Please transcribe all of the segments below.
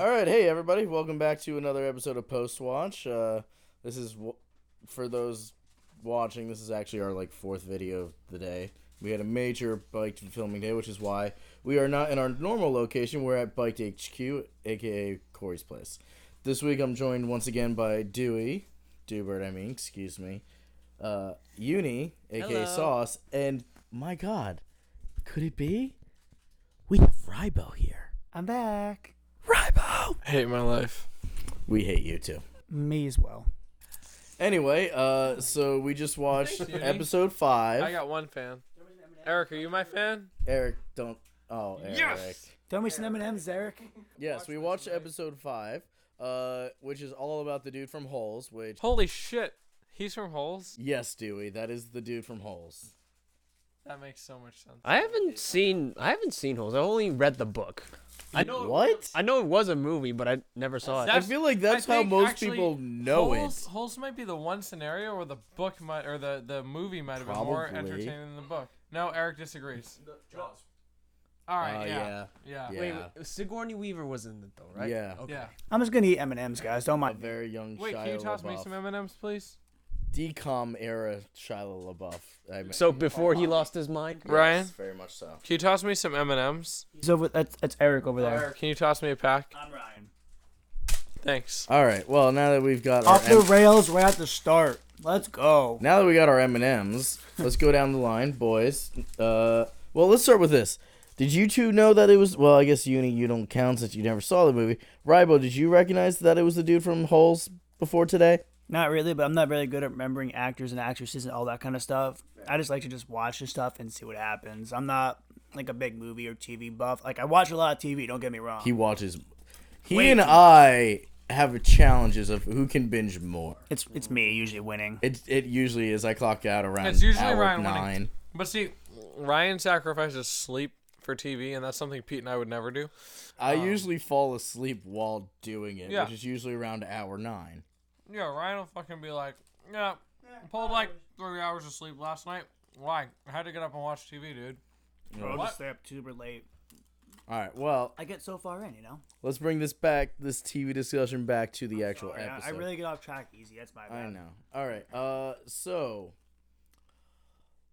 All right, hey everybody, welcome back to another episode of Postwatch. This is for those watching. This is actually our fourth video of the day. We had a major Byked filming day, which is why we are not in our normal location. We're at Byked HQ, aka Corey's place. This week I'm joined once again by Dewbert, Uni, aka Hello. Sauce, and my God, could it be? We have Rybo here. I'm back. Rybo! Hate my life. We hate you too. Me as well. Anyway, so we just watched Thanks, Uni. episode 5. I got one fan. Eric, are you my fan? Eric, don't. Oh, Eric. Yes! Tell me some M&M's, Eric. Yes, we watched episode 5, which is all about the dude from Holes. Which, Holy shit. He's from Holes? yes, Dewey, that is the dude from Holes. That makes so much sense. I haven't seen Holes. I only read the book. I know What? I know it was a movie, but I never saw it. I feel like that's I how think most actually people know Holes might be the one scenario where the book might, or the movie might have been more Probably. entertaining than the book. No, Eric disagrees. All right, yeah. yeah. Yeah. Wait, Sigourney Weaver was in it though, right? Yeah. Okay. Yeah. I'm just gonna eat M&M's, guys. Don't A mind. very young Wait, Shia can you toss me LaBeouf. some M&Ms, please? Decom era Shia LaBeouf. I mean, So before he lost his mind. yes, Ryan? very much so. Can you toss me some M&Ms? He's over. That's Eric over there. Can you toss me a pack? I'm Ryan. Thanks. All right. Well, now that we've got Off our the rails right at the start. Let's go. Now that we got our M&Ms, let's go down the line, boys. Well, let's start with this. Did you two know that it was... Well, I guess, Uni, you don't count since you never saw the movie. Rybo, did you recognize that it was the dude from Holes before today? Not really, but I'm not really good at remembering actors and actresses and all that kind of stuff. I just like to just watch the stuff and see what happens. I'm not like a big movie or TV buff. Like I watch a lot of TV. Don't get me wrong. He watches... He Wait. and I have challenges of who can binge more. It's me usually winning. It usually is. I clock out around It's usually hour Ryan 9. winning. But see, Ryan sacrifices sleep for TV, and that's something Pete and I would never do. I usually fall asleep while doing it, Yeah. which is usually around hour 9. Yeah, Ryan will fucking be like, yeah, I pulled like 3 hours of sleep last night. Why? I had to get up and watch TV, dude. Bro, What? just stay up super late. All right, well, I get so far in, let's bring this TV discussion back to the actual Sorry, episode. I really get off track easy. That's my bad. I know. All right. So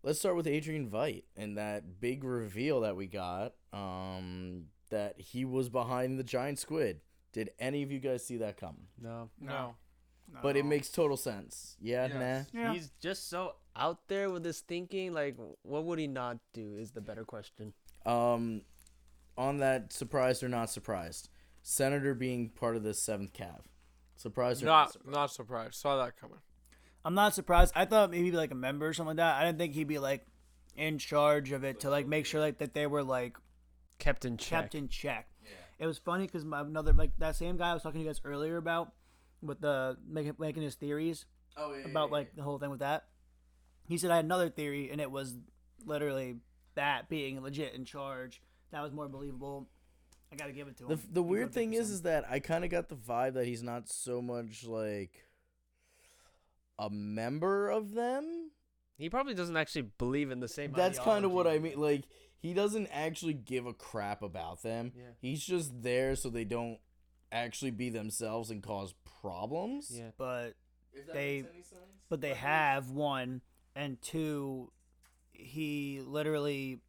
let's start with Adrian Veidt and that big reveal that we got. That he was behind the giant squid. Did any of you guys see that coming? No. No. But it makes total sense. Yeah, Yes. nah. Yeah. He's just so out there with his thinking. Like, what would he not do? Is the better question. On that, surprised or not surprised? Senator being part of the 7th Cav. Surprised or not surprised? Not surprised. Saw that coming. I'm not surprised. I thought maybe he'd be like a member or something like that. I didn't think he'd be like in charge of it to like make sure like that they were like Kept in check. kept in check. It was funny because another that same guy I was talking to you guys earlier about with the making his theories about the whole thing with that. He said I had another theory and it was literally that being legit in charge. That was more believable. I gotta give it to him. The weird thing is that I kind of got the vibe that he's not so much like a member of them. He probably doesn't actually believe in the same. That's kind of what I ideology. mean. Like, he doesn't actually give a crap about them. Yeah. He's just there so they don't actually be themselves and cause problems. Yeah. but they have one and two. He literally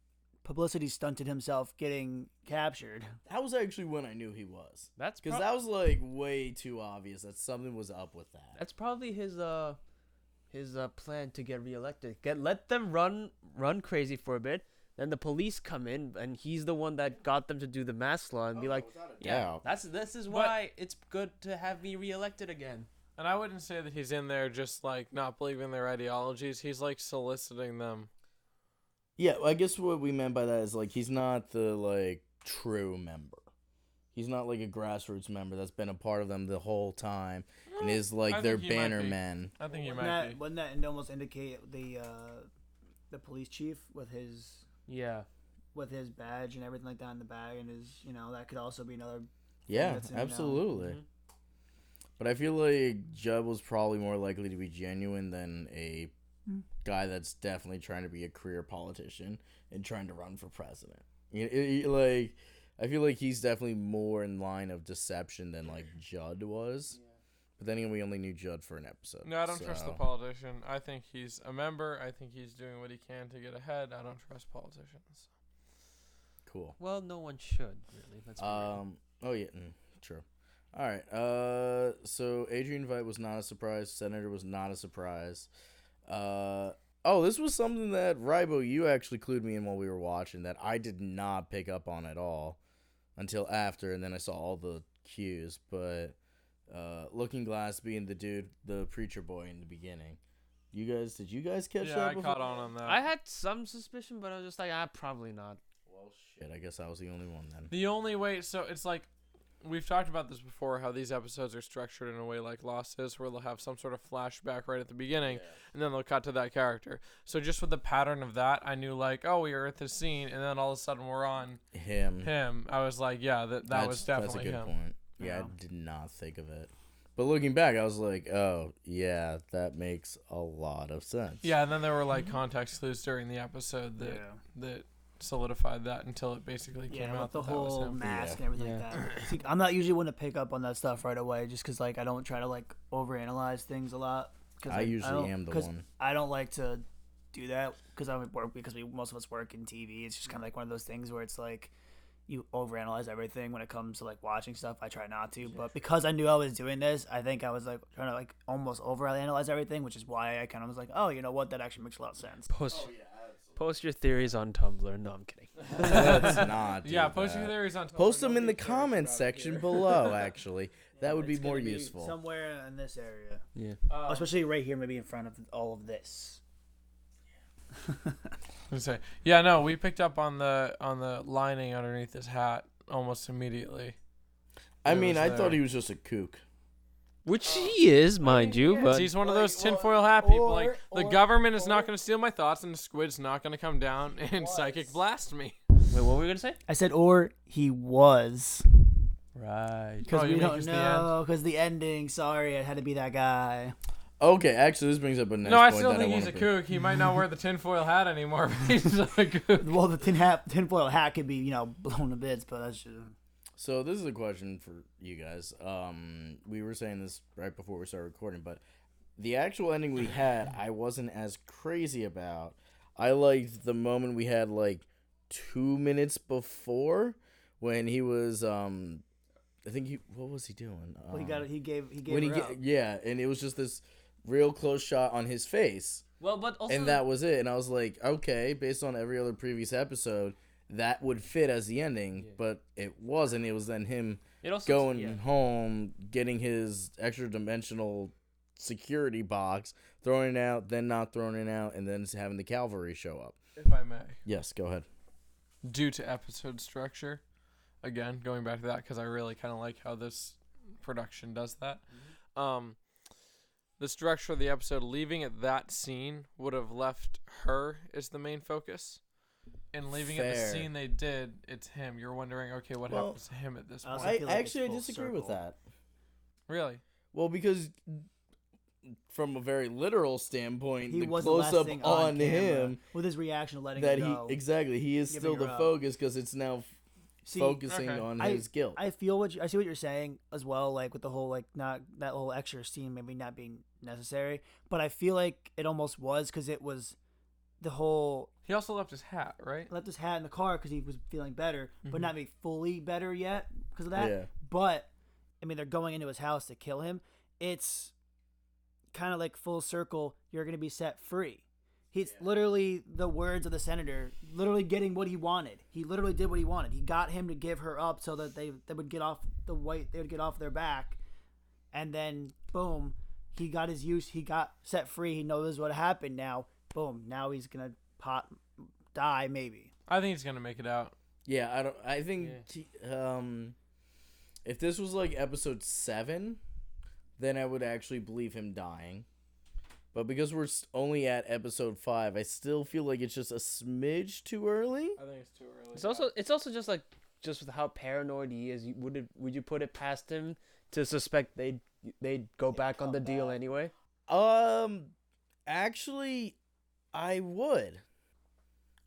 publicity stunted himself getting captured. That was actually when I knew he was. That's Because that was, like, way too obvious that something was up with that. That's probably his plan to get reelected. Let them run crazy for a bit. Then the police come in, and he's the one that got them to do the mask law and be like, Yeah. this is why it's good to have me reelected again. And I wouldn't say that he's in there just like not believing their ideologies. He's like soliciting them. Yeah, I guess what we meant by that is, like, he's not the, like, true member. He's not, like, a grassroots member that's been a part of them the whole time and is, I like, their think he might banner be. man. I think he Wouldn't might that, be. wouldn't that and almost indicate the police chief with his badge and everything like that in the bag and his that could also be another. Yeah, that's in, absolutely. Mhm. But I feel like Judd was probably more likely to be genuine than a guy that's definitely trying to be a career politician and trying to run for president. Like, I feel like he's definitely more in line of deception than like Judd was. Yeah. But then again, we only knew Judd for an episode. No, I don't trust the politician. I think he's a member. I think he's doing what he can to get ahead. I don't trust politicians. Cool. Well, no one should really. Let's be real. Oh yeah, true. All right. So Adrian Veidt was not a surprise. Senator was not a surprise. This was something that Rybo, you actually clued me in while we were watching that I did not pick up on at all until after, and then I saw all the cues. But Looking Glass being the dude, the preacher boy in the beginning. Did you guys catch that? Yeah, I before? caught on that. I had some suspicion, but I was just like, probably not. Well, shit. I guess I was the only one then. The only way, so it's like, we've talked about this before, how these episodes are structured in a way like Lost is, where they'll have some sort of flashback right at the beginning, and then they'll cut to that character. So just with the pattern of that, I knew like, oh, we are at this scene, and then all of a sudden we're on him. I was like, yeah, that was definitely him. That's a good point. Yeah, I did not think of it. But looking back, I was like, oh, yeah, that makes a lot of sense. Yeah, and then there were like context clues during the episode that solidified that until it basically came out. The that whole was him. mask and everything like that. See, I'm not usually one to pick up on that stuff right away, just because like I don't try to like overanalyze things a lot. I usually am the one. I don't like to do that because I work most of us work in TV. It's just kind of like one of those things where it's like you overanalyze everything when it comes to like watching stuff. I try not to, but because I knew I was doing this, I think I was like trying to like almost overanalyze everything, which is why I kind of was like, oh, you know what, that actually makes a lot of sense. Post your theories on Tumblr. No, I'm kidding. Let's not. Post your theories on Tumblr. Post them in the comments section below. Actually, that would be more useful. Somewhere in this area. Yeah. Especially right here, maybe in front of all of this. We picked up on the lining underneath his hat almost immediately. I mean, I thought he was just a kook. Which he is, mind you, but he's one of those tinfoil hat people. Like, the government is not going to steal my thoughts, and the squid's not going to come down and psychic blast me. Wait, what were we going to say? I said, or he was. Right. Because we don't know, because the ending, sorry, it had to be that guy. Okay, actually, this brings up a nice point. No, I still think he's a kook. He might not wear the tinfoil hat anymore, but he's a kook. Well, the tinfoil hat could be, blown to bits, but that's just... So this is a question for you guys. We were saying this right before we started recording, but the actual ending we had, I wasn't as crazy about. I liked the moment we had like 2 minutes before when he was I think what was he doing? Well, he gave her up. Yeah, and it was just this real close shot on his face. Well, but also, and that was it. And I was like, okay, based on every other previous episode, that would fit as the ending, but it wasn't. It was then him going home, getting his extra dimensional security box, throwing it out, then not throwing it out, and then having the cavalry show up. If I may. Yes, go ahead. Due to episode structure, again, going back to that, because I really kind of like how this production does that. Mm-hmm. The structure of the episode, leaving it that scene, would have left her as the main focus. And leaving it the scene they did, it's him. You're wondering, okay, what happens to him at this point? I disagree with that. Really? Well, because from a very literal standpoint, he the was close-up on him with his reaction of letting that it go. He is still the focus because it's now focusing on his guilt. I see what you're saying as well, like with the whole like not that whole extra scene maybe not being necessary, but I feel like it almost was because it was the whole. He also left his hat, right? Left his hat in the car because he was feeling better, but not be fully better yet because of that. Yeah. But I mean, they're going into his house to kill him. It's kind of like full circle. You're gonna be set free. He's literally the words of the senator, literally getting what he wanted. He literally did what he wanted. He got him to give her up so that they would get off they would get off their back, and then boom, he got his use. He got set free. He knows what happened now. Boom, now he's gonna die maybe. I think he's gonna make it out. Yeah, I think if this was like episode 7, then I would actually believe him dying. But because we're only at episode 5, I still feel like it's just a smidge too early. I think it's too early. It's also just with how paranoid he is. Would you put it past him to suspect they'd go back on the deal anyway? Actually, I would.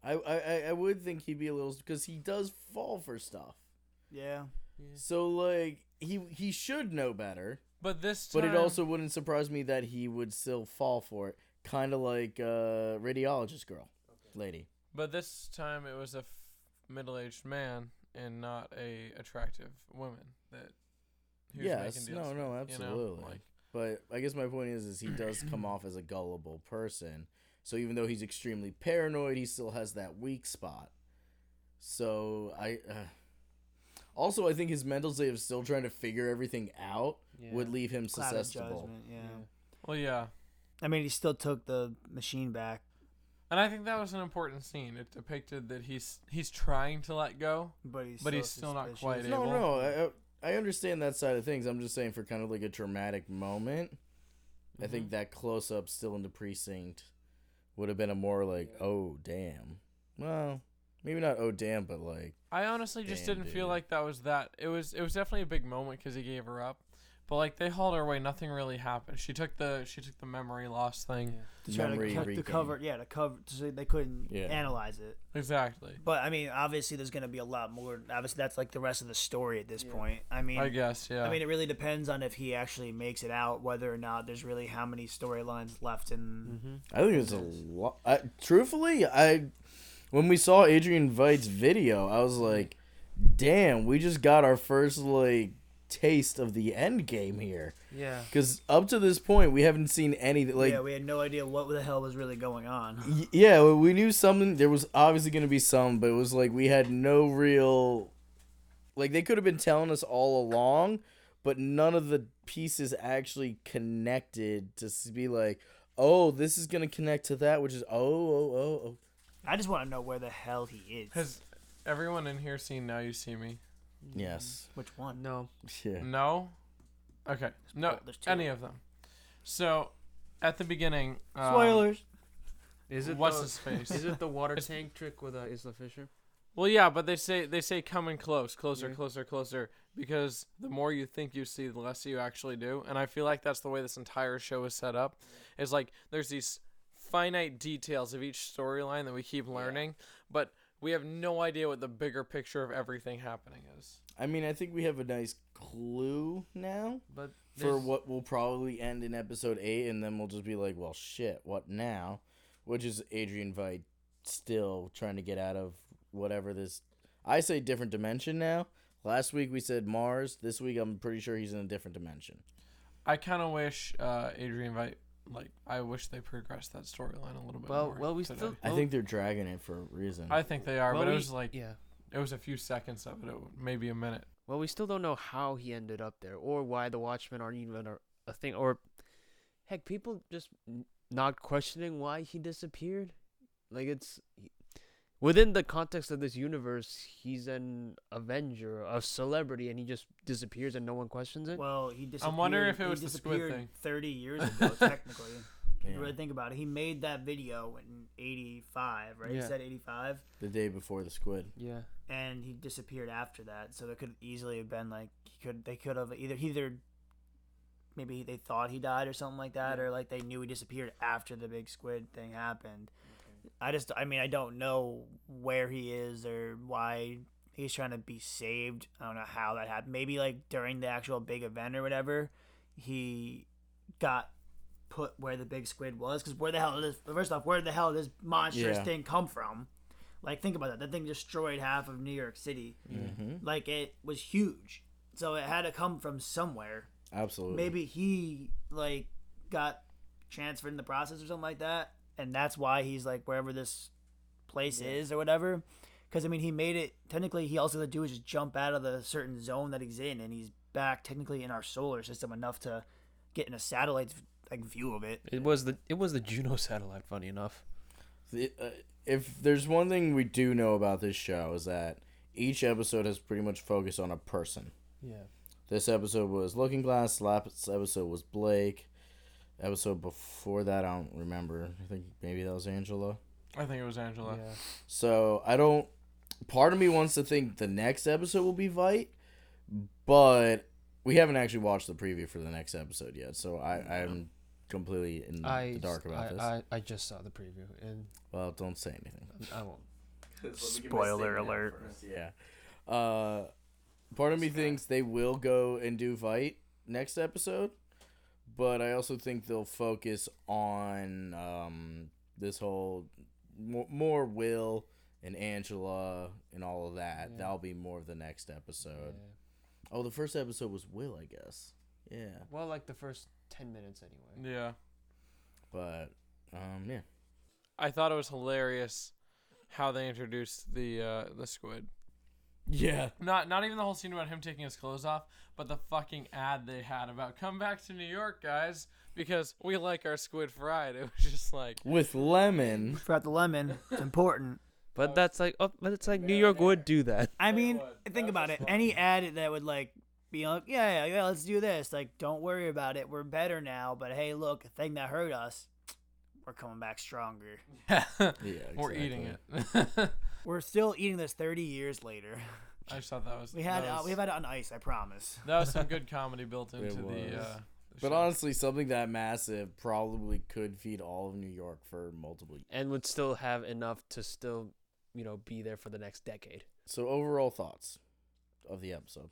I would think he'd be a little, because he does fall for stuff. Yeah. So like he should know better. But this time, But it also wouldn't surprise me that he would still fall for it. Kind of like radiologist girl, lady. But this time it was a middle-aged man and not a attractive woman that he was Yes, making deals no, with, absolutely. You know? Like, But I guess my point is he does come off as a gullible person. So even though he's extremely paranoid, he still has that weak spot. So also I think his mental state of still trying to figure everything out would leave him Clouded susceptible. judgment, yeah. well, yeah. I mean, he still took the machine back. And I think that was an important scene. It depicted that he's trying to let go, But he's still not suspicious. quite able. No, I understand that side of things. I'm just saying for kind of like a dramatic moment, I think that close-up still in the precinct would have been a more like, oh, damn. Well, maybe not oh, damn, but like... I honestly just Damn, didn't feel dude. like that was that. It was definitely a big moment because he gave her up. But like they hauled her away, nothing really happened. She took the memory loss thing. To try Memory to regain. cover, so they couldn't Yeah. analyze it. Exactly. But I mean, obviously, there's gonna be a lot more. Obviously, that's like the rest of the story at this point. I mean, I guess, yeah. I mean, it really depends on if he actually makes it out, whether or not there's really how many storylines left in. I think it's a lot. Truthfully, when we saw Adrian Veidt's video, I was like, damn, we just got our first like taste of the end game here. Yeah. Because up to this point, we haven't seen anything. Like, Yeah, we had no idea what the hell was really going on. yeah, we knew something. There was obviously going to be some, but it was like we had no real. Like, they could have been telling us all along, but none of the pieces actually connected to be like, oh, this is going to connect to that, which is, oh. I just want to know where the hell he is. Has everyone in here seen Now You See Me? Yes. Which one? No. Yeah. No? Okay. No, there's two. any of them. So, at the beginning... Spoilers. Is it what's the, his face? Is it the water tank trick with Isla Fisher? Well, yeah, but they say come in closer, Yeah. closer, because the more you think you see, the less you actually do. And I feel like that's the way this entire show is set up. Is like there's these finite details of each storyline that we keep learning, but we have no idea what the bigger picture of everything happening is. I mean, I think we have a nice clue now But for there's- what will probably end in episode 8, and then we'll just be like, well, shit, what now? Which is Adrian Veidt still trying to get out of whatever this... I say different dimension now. Last week we said Mars. This week I'm pretty sure he's in a different dimension. I kind of wish Adrian Veidt, like, I wish they progressed that storyline a little bit more. well, we today. still. I think they're dragging it for a reason. I think they are, well, but it we- was like yeah. it was a few seconds of it, maybe a minute. Well, we still don't know how he ended up there, or why the Watchmen aren't even a thing, or heck, people just not questioning why he disappeared. Like it's within the context of this universe, he's an Avenger, a celebrity, and he just disappears and no one questions it. Well, he disappeared. I'm wondering if it he was the squid disappeared thing. 30 years ago, technically. Yeah. You really think about it. He made that video in 85, right? He Yeah. said 85. The day before the squid. Yeah. And he disappeared after that. So it could easily have been like they could have either maybe they thought he died or something like that, or like they knew he disappeared after the big squid thing happened. I mean, I don't know where he is or why he's trying to be saved. I don't know how that happened. Maybe like during the actual big event or whatever, he got put where the big squid was. Because where the hell did this monstrous Yeah. thing come from? Like, think about that. That thing destroyed half of New York City. Mm-hmm. Like, it was huge. So it had to come from somewhere. Absolutely. Maybe he, like, got transferred in the process or something like that. And that's why he's, like, wherever this place is or whatever. Because, I mean, he made it. Technically, he also had to do is just jump out of the certain zone that he's in. And he's back, technically, in our solar system enough to get in a satellite, like, view of it. It was the Juno satellite. Funny enough. If there's one thing we do know about this show is that each episode has pretty much focused on a person. Yeah. This episode was Looking Glass. Last episode was Blake. Episode before that, I don't remember. I think maybe that was Angela. I think it was Angela. Yeah. So I don't. Part of me wants to think the next episode will be Veidt, but we haven't actually watched the preview for the next episode yet. So I'm completely in the dark about this. I just saw the preview and Well, don't say anything. I won't. Spoiler alert. Yeah. Part of me thinks they will go and do fight next episode, but I also think they'll focus on this whole more Will and Angela and all of that. Yeah. That'll be more of the next episode. Yeah. Oh, the first episode was Will, I guess. Yeah. Well, like the first 10 minutes anyway. Yeah. But, yeah. I thought it was hilarious how they introduced the squid. Yeah. Not even the whole scene about him taking his clothes off, but the fucking ad they had about come back to New York, guys, because we like our squid fried. It was just like with lemon. Forgot the lemon. It's important. But that's like, New York would do that. I mean, think about it. Any ad that would like be like, yeah, let's do this. Like, don't worry about it. We're better now. But hey, look, a thing that hurt us, we're coming back stronger. Yeah, exactly. We're eating it. We're still eating this 30 years later. I just thought that was. We've had it on ice. I promise. That was some good comedy built into the but honestly, something that massive probably could feed all of New York for multiple years. And would still have enough to still, be there for the next decade. So overall thoughts of the episode?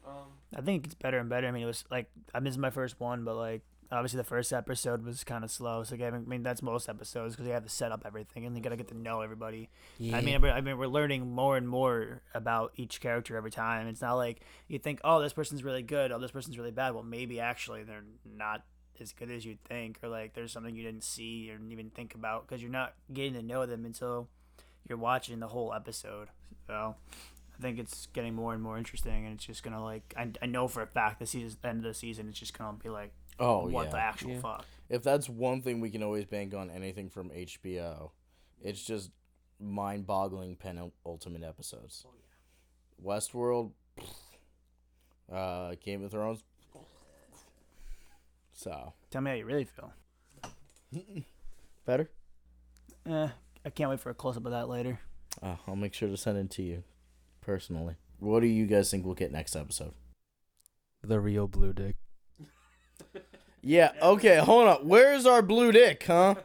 I think it's better and better. I mean, it was like, this is my first one, but like, obviously the first episode was kind of slow. So I mean, that's most episodes because they have to set up everything and you got to get to know everybody. Yeah. I mean, we're learning more and more about each character every time. It's not like you think, oh, this person's really good, oh, this person's really bad. Well, maybe actually they're not as good as you'd think, or like there's something you didn't see or didn't even think about because you're not getting to know them until you're watching the whole episode. So I think it's getting more and more interesting, and it's just gonna like I know for a fact the end of the season it's just gonna be like, what the actual fuck. If that's one thing we can always bank on anything from HBO, it's just mind-boggling penultimate episodes. Oh, yeah. Westworld, Game of Thrones. So tell me how you really feel. Better? I can't wait for a close-up of that later. I'll make sure to send it to you personally. What do you guys think we'll get next episode? The real blue dick. Yeah, okay, hold on. Where's our blue dick, huh?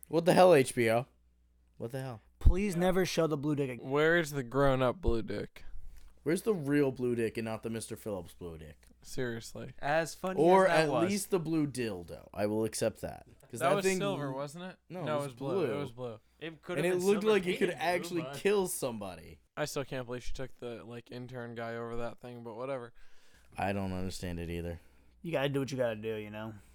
What the hell, HBO? What the hell? Please never show the blue dick again. Where's the grown-up blue dick? Where's the real blue dick and not the Mr. Phillips blue dick? Seriously. As funny or as that at was. least the blue dildo. I will accept that. That was silver, wasn't it? No, it was blue. It was blue. And it looked like it could actually kill somebody. I still can't believe she took the intern guy over that thing, but whatever. I don't understand it either. You gotta do what you gotta do,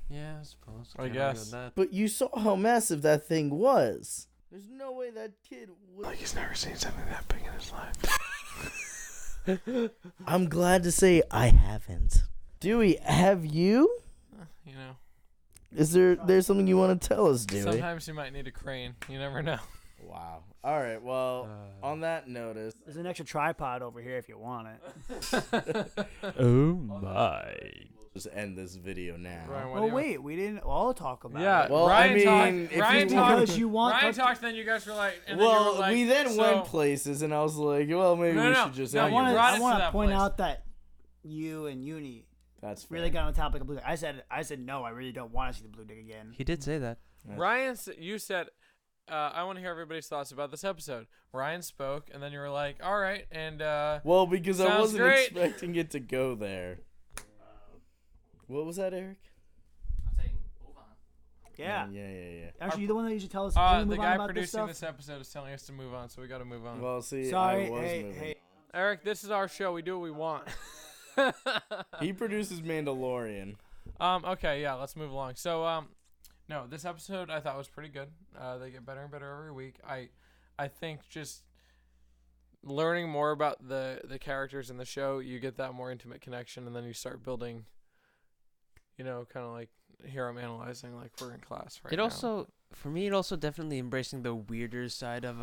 Yeah, I suppose. I guess. But you saw how massive that thing was. There's no way that kid would. Like he's never seen something that big in his life. I'm glad to say I haven't. Dewey, have you? Is there's something you want to tell us, Dewey? Sometimes you might need a crane. You never know. Wow. All right. Well, on that notice, there's an extra tripod over here if you want it. Oh my. Just end this video now. Ryan, wait, we didn't all talk about it. Yeah, well, Ryan Ryan talked, then you guys were like, we then went places, and I was like, well, maybe we should just. I want to point out that you and Uni really got on the topic of blue dick. I said no, I really don't want to see the blue dick again. He did say that. Ryan, you said, I want to hear everybody's thoughts about this episode. Ryan spoke, and then you were like, all right, and well, because I wasn't great. expecting it to go there. What was that, Eric? I'm saying move on. Yeah. Yeah. Actually, you the one that usually tell us the move guy on about producing this episode is telling us to move on, so we got to move on. Well, see, sorry, I was moving. hey. Eric, this is our show. We do what we want. He produces Mandalorian. Okay, yeah, let's move along. So, no, this episode I thought was pretty good. They get better and better every week. I think just learning more about the characters in the show, you get that more intimate connection, and then you start building, kind of like here I'm analyzing like we're in class right now. For me, it also definitely embracing the weirder side of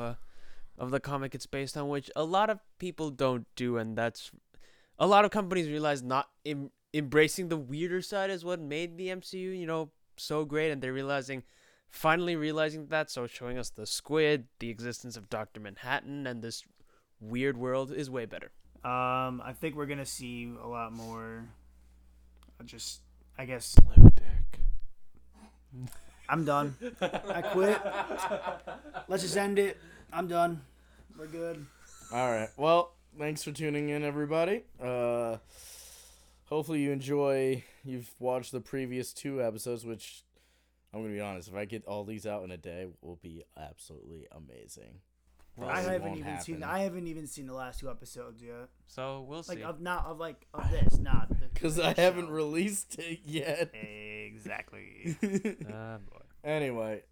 the comic it's based on, which a lot of people don't do, and that's a lot of companies realize not embracing the weirder side is what made the MCU, so great, and they're finally realizing that, so showing us the squid, the existence of Dr. Manhattan, and this weird world is way better. I think we're gonna see a lot more. I guess. Blue dick. I'm done. I quit. Let's just end it. I'm done. We're good. All right. Well, thanks for tuning in, everybody. Hopefully you've watched the previous 2 episodes, which I'm going to be honest, if I get all these out in a day, will be absolutely amazing. Well, I Probably won't haven't even seen the last 2 episodes yet. So we'll see. Of this, not because I haven't released it yet. Exactly. Boy. Anyway,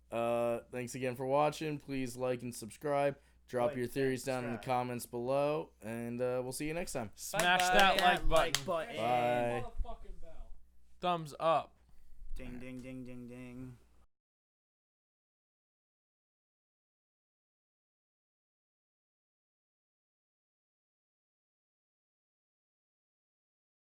thanks again for watching. Please like and subscribe. Drop your theories down in the comments below, and we'll see you next time. Smash Bye-bye. that like button. Bye. Thumbs up. Ding, ding, ding, ding, ding.